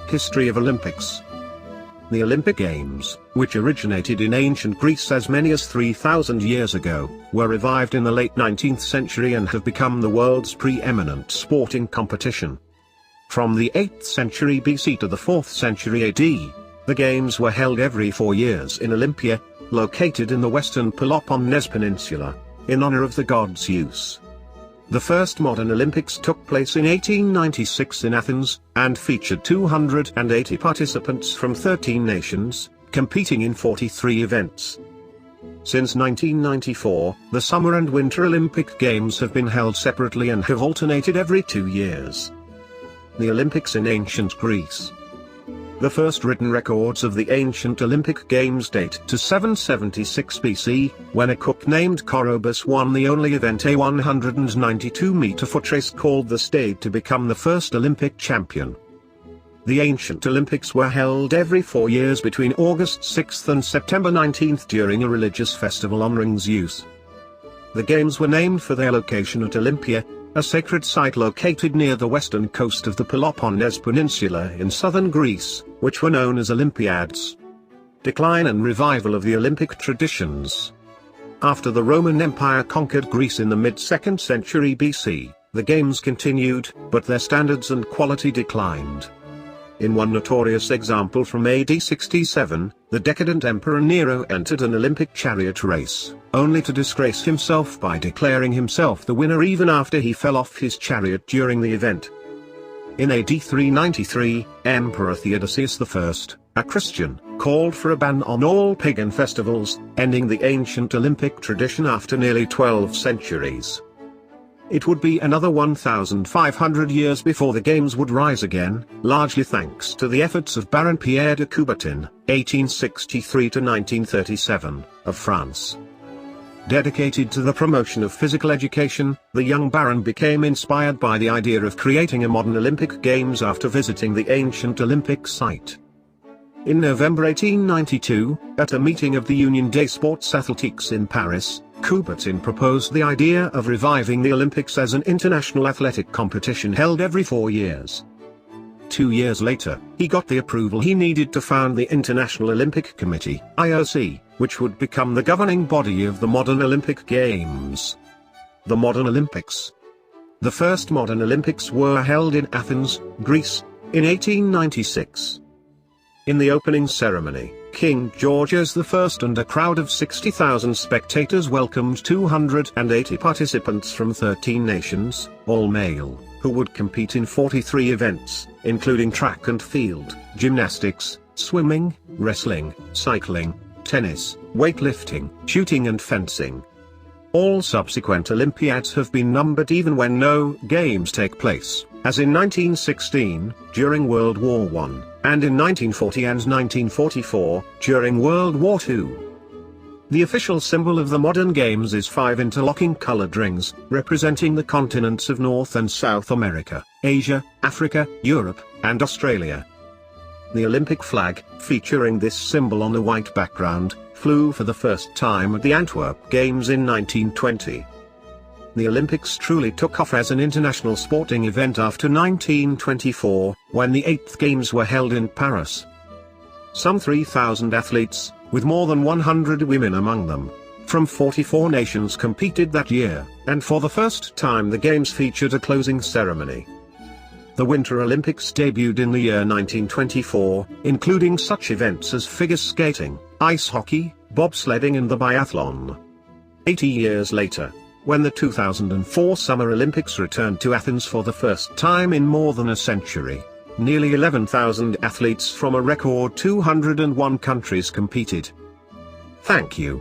History of Olympics. The Olympic Games, which originated in ancient Greece as many as 3,000 years ago, were revived in the late 19th century and have become the world's preeminent sporting competition. From the 8th century BC to the 4th century AD, the Games were held every 4 years in Olympia, located in the western Peloponnese peninsula, in honor of the god Zeus. The first modern Olympics took place in 1896 in Athens, and featured 280 participants from 13 nations, competing in 43 events. Since 1994, the Summer and Winter Olympic Games have been held separately and have alternated every 2 years. The Olympics in ancient Greece. The first written records of the ancient Olympic Games date to 776 BC, when a cook named Corobus won the only event, a 192-meter foot race called the Stade, to become the first Olympic champion. The ancient Olympics were held every 4 years between August 6 and September 19 during a religious festival honoring Zeus. The Games were named for their location at Olympia, a sacred site located near the western coast of the Peloponnese Peninsula in southern Greece, which were known as Olympiads. Decline and revival of the Olympic traditions. After the Roman Empire conquered Greece in the mid-2nd century BC, the Games continued, but their standards and quality declined. In one notorious example from AD 67, the decadent Emperor Nero entered an Olympic chariot race, only to disgrace himself by declaring himself the winner even after he fell off his chariot during the event. In AD 393, Emperor Theodosius I, a Christian, called for a ban on all pagan festivals, ending the ancient Olympic tradition after nearly 12 centuries. It would be another 1,500 years before the Games would rise again, largely thanks to the efforts of Baron Pierre de Coubertin, 1863–1937, of France. Dedicated to the promotion of physical education, the young Baron became inspired by the idea of creating a modern Olympic Games after visiting the ancient Olympic site. In November 1892, at a meeting of the Union des Sports Athletiques in Paris, Coubertin proposed the idea of reviving the Olympics as an international athletic competition held every 4 years. 2 years later, he got the approval he needed to found the International Olympic Committee, IOC, which would become the governing body of the modern Olympic Games. The Modern Olympics. The first modern Olympics were held in Athens, Greece, in 1896. In the opening ceremony, King Georges I and a crowd of 60,000 spectators welcomed 280 participants from 13 nations, all male, who would compete in 43 events, including track and field, gymnastics, swimming, wrestling, cycling, tennis, weightlifting, shooting and fencing. All subsequent Olympiads have been numbered even when no Games take place, as in 1916, during World War I, and in 1940 and 1944, during World War II. The official symbol of the modern Games is 5 interlocking colored rings, representing the continents of North and South America, Asia, Africa, Europe, and Australia. The Olympic flag, featuring this symbol on a white background, flew for the first time at the Antwerp Games in 1920. The Olympics truly took off as an international sporting event after 1924, when the 8th Games were held in Paris. Some 3,000 athletes, with more than 100 women among them, from 44 nations competed that year, and for the first time the Games featured a closing ceremony. The Winter Olympics debuted in the year 1924, including such events as figure skating, ice hockey, bobsledding and the biathlon. 80 years later, when the 2004 Summer Olympics returned to Athens for the first time in more than a century, nearly 11,000 athletes from a record 201 countries competed. Thank you.